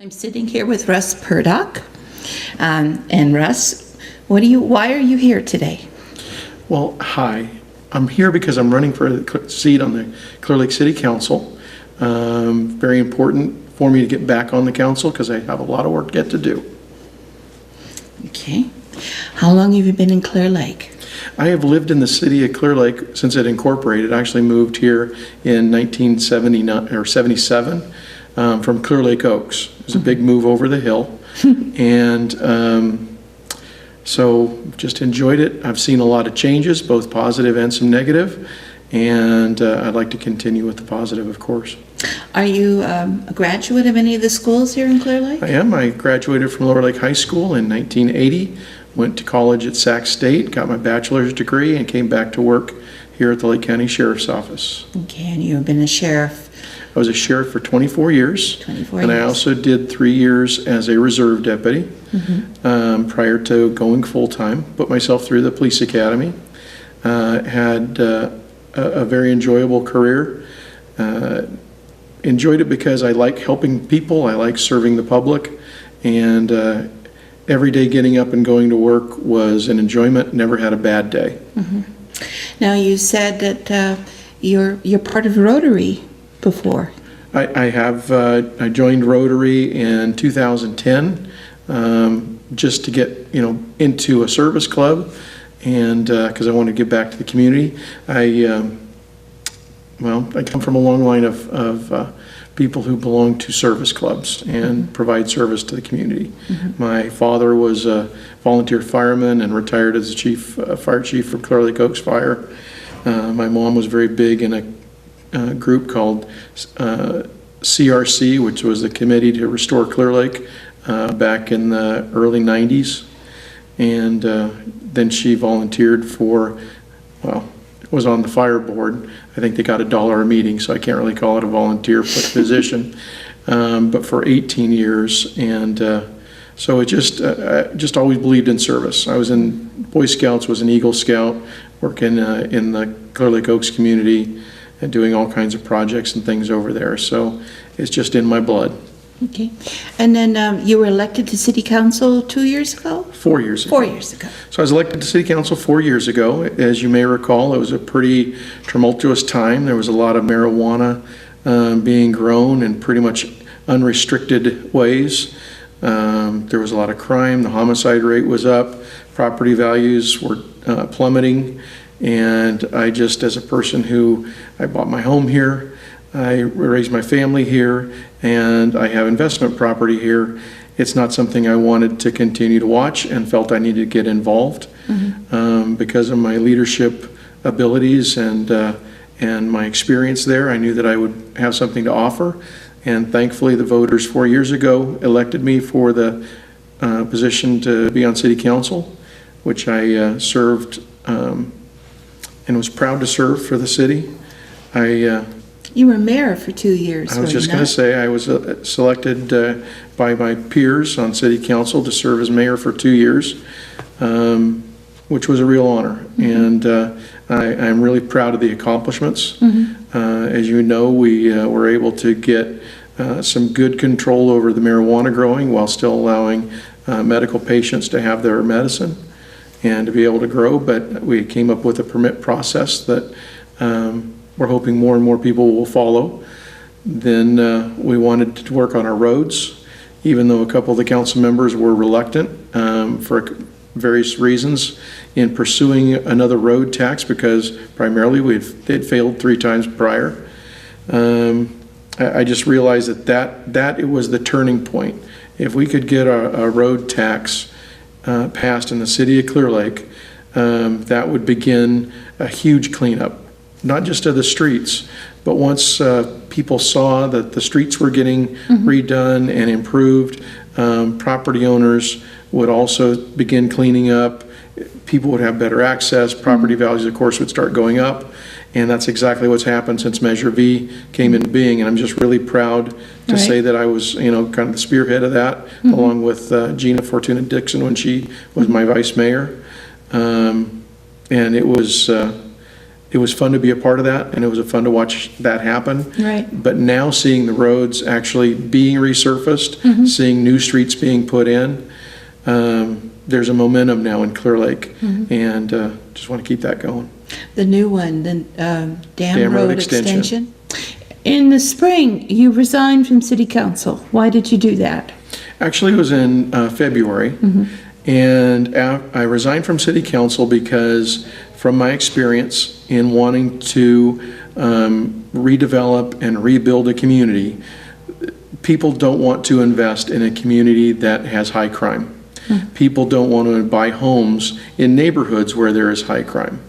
I'm sitting here with Russ Perdock. And Russ, why are you here today? Well, hi. I'm here because I'm running for a seat on the Clearlake City Council. Very important for me to get back on the council because I have a lot of work yet to do. Okay. How long have you been in Clearlake? I have lived in the city of Clearlake since it incorporated. I actually moved here in 1979 or 77 from Clearlake Oaks. It was a big move over the hill. And so just enjoyed it. I've seen a lot of changes, both positive and some negative. And I'd like to continue with the positive, of course. Are you a graduate of any of the schools here in Clearlake? I am. I graduated from Lower Lake High School in 1980, went to college at Sac State, got my bachelor's degree, and came back to work here at the Lake County Sheriff's Office. Okay, and you've been a sheriff? I was a sheriff for 24 years. 24 years. And I also did 3 years as a reserve deputy prior to going full-time. Put myself through the police academy. Had a very enjoyable career. Enjoyed it because I like helping people, I like serving the public, and every day getting up and going to work was an enjoyment, never had a bad day. Now you said that you're part of Rotary before. I have. I joined Rotary in 2010 just to get into a service club, and because I wanted to give back to the community. I come from a long line of people who belong to service clubs and provide service to the community. My father was a volunteer fireman and retired as the fire chief for Clearlake Oaks Fire. My mom was very big in a group called CRC, which was the Committee to Restore Clearlake back in the early 90s. And then she volunteered for, was on the fire board. I think they got $1 a meeting, so I can't really call it a volunteer position. But for 18 years, and so it just always believed in service. I was in Boy Scouts, was an Eagle Scout, working in the Clearlake Oaks community and doing all kinds of projects and things over there. So it's just in my blood. Okay. And then you were elected to City Council 2 years ago? 4 years ago. 4 years ago. So I was elected to City Council 4 years ago. As you may recall, it was a pretty tumultuous time. There was a lot of marijuana being grown in pretty much unrestricted ways. There was a lot of crime. The homicide rate was up. Property values were plummeting. And I just, as a person I bought my home here, I raised my family here, and I have investment property here. It's not something I wanted to continue to watch and felt I needed to get involved because of my leadership abilities and my experience there. I knew that I would have something to offer, and thankfully the voters 4 years ago elected me for the position to be on City Council, which I served and was proud to serve for the city. You were mayor for 2 years. I was just going to say I was selected by my peers on City Council to serve as mayor for 2 years, which was a real honor. And I'm really proud of the accomplishments. As you know, we were able to get some good control over the marijuana growing while still allowing medical patients to have their medicine and to be able to grow. But we came up with a permit process that we're hoping more and more people will follow. Then we wanted to work on our roads, even though a couple of the council members were reluctant for various reasons in pursuing another road tax because primarily they'd failed 3 times prior. I just realized that it was the turning point. If we could get a road tax passed in the city of Clearlake, that would begin a huge cleanup. Not just of the streets, but once people saw that the streets were getting redone and improved, property owners would also begin cleaning up. People would have better access. Property values, of course, would start going up. And that's exactly what's happened since Measure V came into being. And I'm just really proud to say that I was, kind of the spearhead of that, along with Gina Fortuna Dixon when she was my vice mayor. And it was it was fun to be a part of that, and it was fun to watch that happen. Right. But now seeing the roads actually being resurfaced, seeing new streets being put in, there's a momentum now in Clearlake, and just want to keep that going. The new one, the Dam Road Extension. In the spring, you resigned from City Council. Why did you do that? Actually, it was in February, and I resigned from City Council because, from my experience in wanting to redevelop and rebuild a community, people don't want to invest in a community that has high crime. People don't want to buy homes in neighborhoods where there is high crime.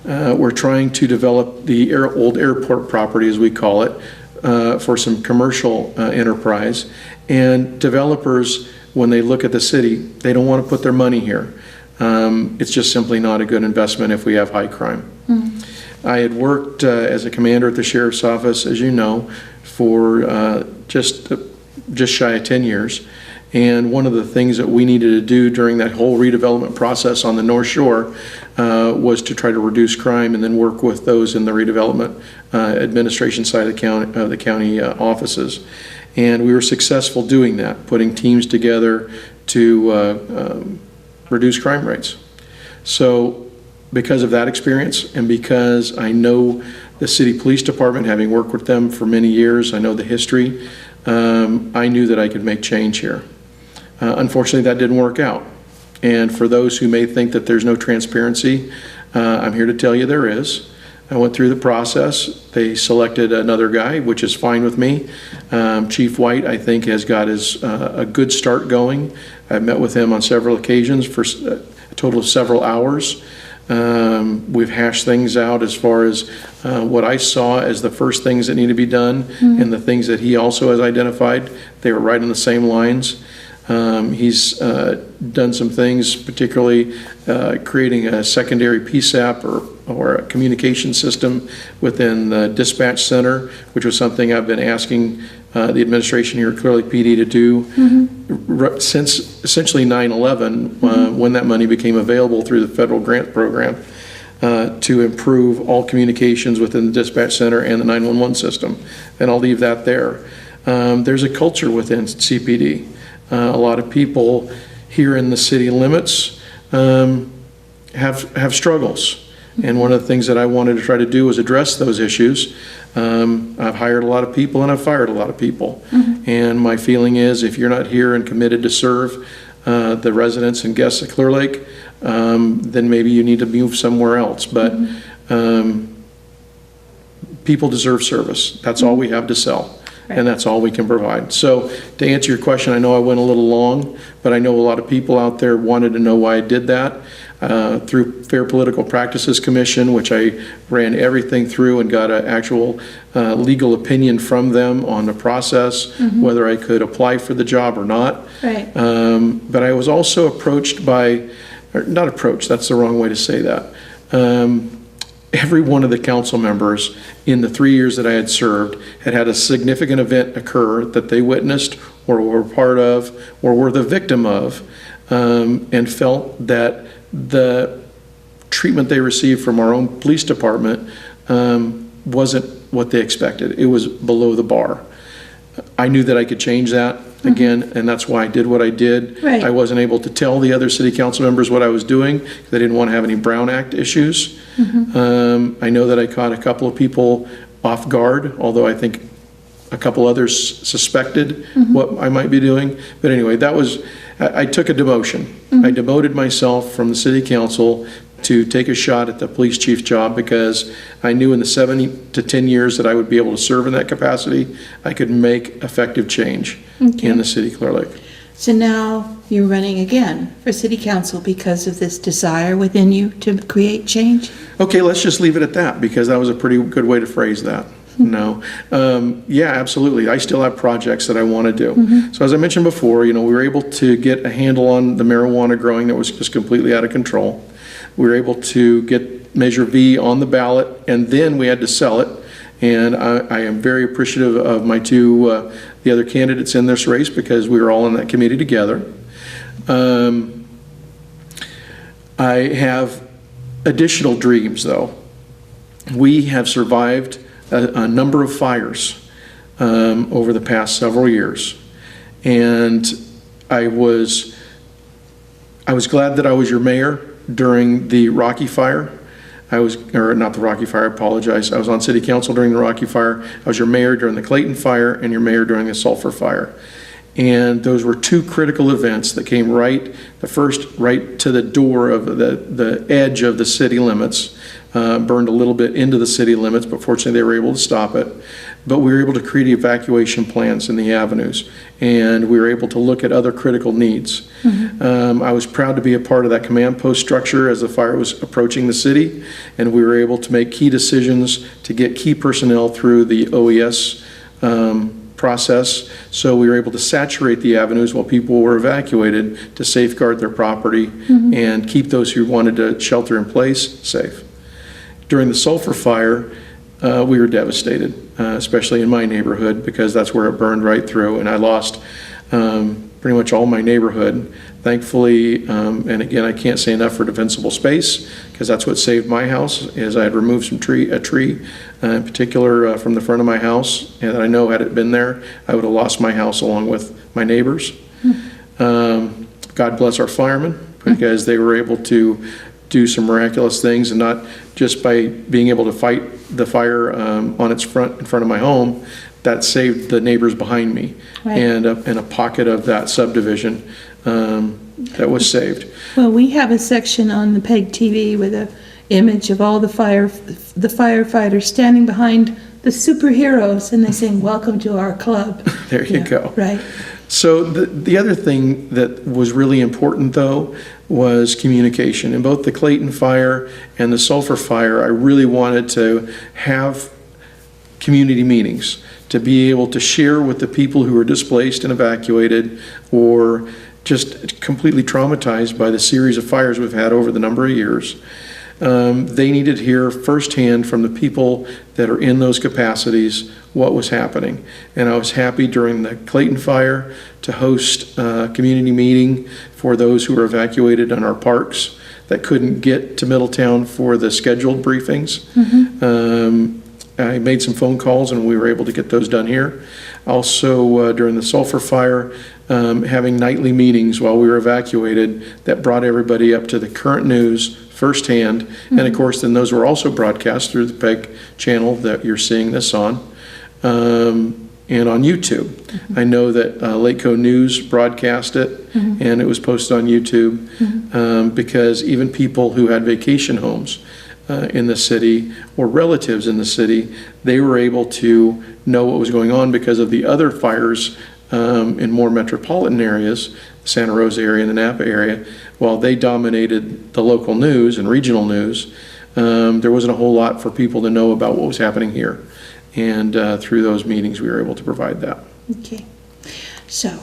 We're trying to develop the old airport property, as we call it, for some commercial enterprise. And developers, when they look at the city, they don't want to put their money here. It's just simply not a good investment if we have high crime. I had worked as a commander at the sheriff's office, as you know, for just shy of 10 years. And one of the things that we needed to do during that whole redevelopment process on the North Shore was to try to reduce crime and then work with those in the redevelopment administration side of the county offices. And we were successful doing that, putting teams together to reduce crime rates. So because of that experience, and because I know the city police department, having worked with them for many years, I know the history, I knew that I could make change here. Unfortunately, that didn't work out. And for those who may think that there's no transparency, I'm here to tell you there is. I went through the process. They selected another guy, which is fine with me. Chief White, I think, has got a good start going. I've met with him on several occasions for a total of several hours. We've hashed things out as far as what I saw as the first things that need to be done, and the things that he also has identified. They were right on the same lines. He's done some things, particularly creating a secondary PSAP or a communication system within the dispatch center, which was something I've been asking the administration here at Clearlake PD to do since essentially 9/11, when that money became available through the federal grant program to improve all communications within the dispatch center and the 911 system. And I'll leave that there. There's a culture within CPD. A lot of people here in the city limits have struggles. And one of the things that I wanted to try to do was address those issues. I've hired a lot of people and I've fired a lot of people. And my feeling is, if you're not here and committed to serve the residents and guests of Clearlake, then maybe you need to move somewhere else. But people deserve service. That's all we have to sell. Right. And that's all we can provide. So to answer your question, I know I went a little long, but I know a lot of people out there wanted to know why I did that. Through Fair Political Practices Commission, which I ran everything through and got an actual legal opinion from them on the process, whether I could apply for the job or not. Right. But I was also approached by, or not approached, that's the wrong way to say that. Every one of the council members in the 3 years that I had served had a significant event occur that they witnessed or were part of or were the victim of, and felt that the treatment they received from our own police department wasn't what they expected. It was below the bar. I knew that I could change that again, and that's why I did what I did. Right. I wasn't able to tell the other city council members what I was doing because I didn't want to have any Brown Act issues. I know that I caught a couple of people off guard, although I think a couple others suspected what I might be doing. But anyway, that was, I took a demotion. I demoted myself from the city council to take a shot at the police chief's job because I knew in the 7 to 10 years that I would be able to serve in that capacity, I could make effective change in the city of Clear Lake. So now you're running again for City Council because of this desire within you to create change? Okay, let's just leave it at that because that was a pretty good way to phrase that. No. Yeah, absolutely. I still have projects that I want to do. So as I mentioned before, we were able to get a handle on the marijuana growing that was just completely out of control. We were able to get Measure V on the ballot, and then we had to sell it. And I am very appreciative of my two, the other candidates in this race because we were all in that committee together. I have additional dreams, though. we have survived a number of fires over the past several years. And I was glad that I was your mayor during the Rocky Fire. Or not the Rocky Fire, I apologize. I was on city council during the Rocky Fire. I was your mayor during the Clayton Fire and your mayor during the Sulphur Fire. And those were two critical events that came the first right to the door of the edge of the city limits, burned a little bit into the city limits, but fortunately they were able to stop it. But we were able to create evacuation plans in the avenues, and we were able to look at other critical needs. Mm-hmm. I was proud to be a part of that command post structure as the fire was approaching the city, and we were able to make key decisions to get key personnel through the OES process, so we were able to saturate the avenues while people were evacuated to safeguard their property mm-hmm. and keep those who wanted to shelter in place safe. During the Sulphur Fire, we were devastated, especially in my neighborhood, because that's where it burned right through, and I lost pretty much all my neighborhood. Thankfully, and again, I can't say enough for defensible space, because that's what saved my house, is I had removed a tree in particular from the front of my house, and I know had it been there, I would have lost my house along with my neighbors. God bless our firemen, because they were able to do some miraculous things, and not just by being able to fight the fire on its front, in front of my home, that saved the neighbors behind me, right. and a pocket of that subdivision that was saved. Well, we have a section on the PEG TV with an image of all the firefighters standing behind the superheroes, and they sing, "Welcome to our club." There you go. Right. So the other thing that was really important, though, was communication. In both the Clayton Fire and the Sulphur Fire, I really wanted to have community meetings to be able to share with the people who were displaced and evacuated, or just completely traumatized by the series of fires we've had over the number of years. They needed to hear firsthand from the people that are in those capacities what was happening. And I was happy during the Clayton Fire to host a community meeting for those who were evacuated in our parks that couldn't get to Middletown for the scheduled briefings. Mm-hmm. I made some phone calls, and we were able to get those done here. Also, during the Sulphur Fire, having nightly meetings while we were evacuated that brought everybody up to the current news firsthand. Mm-hmm. And of course, then those were also broadcast through the PEG channel that you're seeing this on, and on YouTube. Mm-hmm. I know that Lakeko News broadcast it, mm-hmm. and it was posted on YouTube, mm-hmm. Because even people who had vacation homes in the city, or relatives in the city, they were able to know what was going on because of the other fires in more metropolitan areas, the Santa Rosa area and the Napa area. While they dominated the local news and regional news, there wasn't a whole lot for people to know about what was happening here. And through those meetings, we were able to provide that. Okay. So,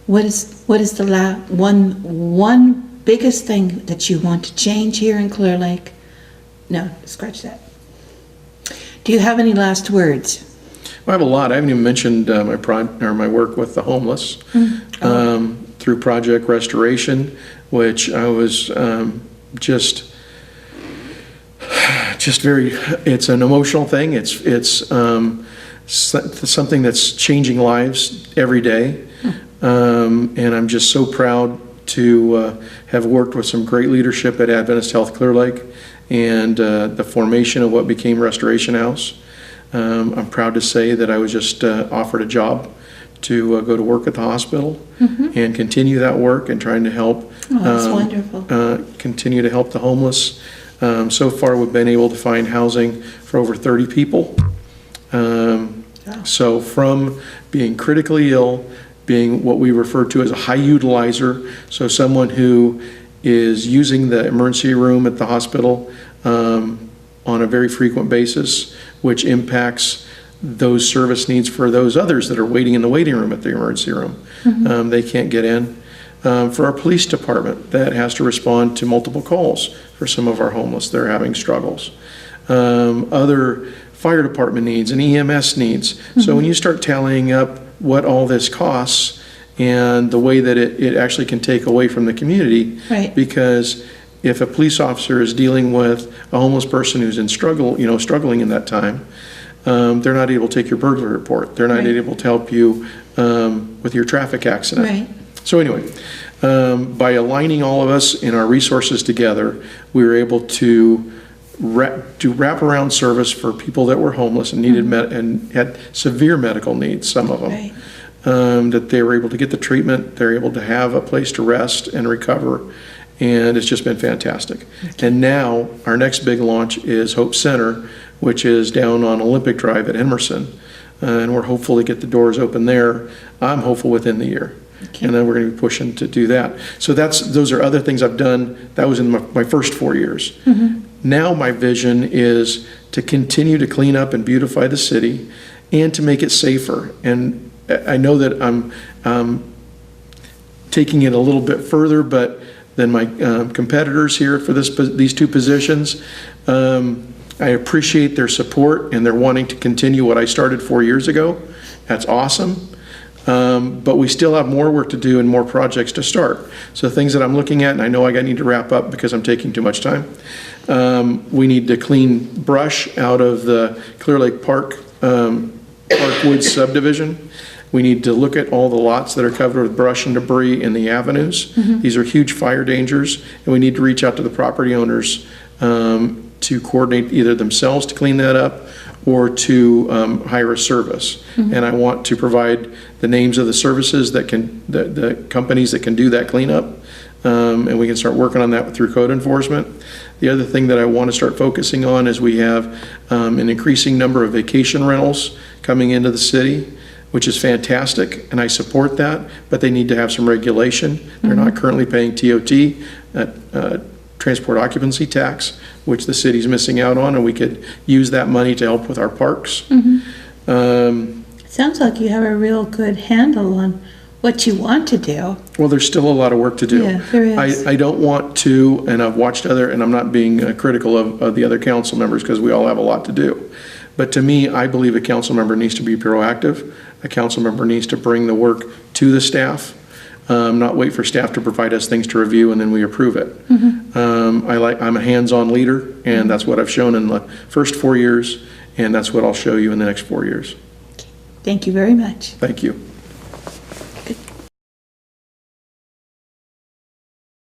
what is the one biggest thing that you want to change here in Clear Lake? No, scratch that. Do you have any last words? Well, I have a lot. I haven't even mentioned my work with the homeless, mm-hmm. Through Project Restoration, which I was just very. It's an emotional thing. It's something that's changing lives every day, mm-hmm. And I'm just so proud to have worked with some great leadership at Adventist Health Clear Lake, and the formation of what became Restoration House. I'm proud to say that I was just offered a job to go to work at the hospital, mm-hmm. and continue that work and trying to help. Oh, that's wonderful. Continue to help the homeless. So far, we've been able to find housing for over 30 people. So from being critically ill, being what we refer to as a high utilizer, so someone who is using the emergency room at the hospital on a very frequent basis, which impacts those service needs for those others that are waiting in the waiting room at the emergency room. Mm-hmm. They can't get in. For our police department that has to respond to multiple calls for some of our homeless that are having struggles. Other fire department needs and EMS needs. Mm-hmm. So when you start tallying up what all this costs and the way that it actually can take away from the community, right. because if a police officer is dealing with a homeless person who's in struggling in that time, they're not able to take your burglary report. They're not Right. able to help you with your traffic accident. Right. So anyway, by aligning all of us in our resources together, we were able to do wraparound service for people that were homeless and needed and had severe medical needs, some of them. Right. That they were able to get the treatment, they're able to have a place to rest and recover, and it's just been fantastic. And now, our next big launch is Hope Center, which is down on Olympic Drive at Emerson, and we're hopeful to get the doors open there. I'm hopeful within the year. Okay. And then we're going to be pushing to do that. So those are other things I've done. That was in my first 4 years. Now my vision is to continue to clean up and beautify the city and to make it safer. And I know that I'm taking it a little bit further than my competitors here for these two positions. I appreciate their support and they're wanting to continue what I started 4 years ago. That's awesome. But we still have more work to do and more projects to start. So things that I'm looking at, and I know I need to wrap up because I'm taking too much time. We need to clean brush out of the Clearlake Parkwood subdivision. We need to look at all the lots that are covered with brush and debris in the avenues. These are huge fire dangers, and we need to reach out to the property owners to coordinate either themselves to clean that up or to hire a service. And I want to provide the names of the services that the companies that can do that cleanup, and we can start working on that through code enforcement. The other thing that I want to start focusing on is we have an increasing number of vacation rentals coming into the city, which is fantastic, and I support that, but they need to have some regulation. They're not currently paying TOT, transport occupancy tax, which the city's missing out on, and we could use that money to help with our parks. Sounds like you have a real good handle on what you want to do. Well, there's still a lot of work to do. Yeah, there is. I don't want to, and I've watched and I'm not being critical of the other council members because we all have a lot to do. But to me, I believe a council member needs to be proactive. A council member needs to bring the work to the staff, not wait for staff to provide us things to review and then we approve it. I'm a hands-on leader, and that's what I've shown in the first 4 years, and that's what I'll show you in the next 4 years. Thank you very much. Thank you.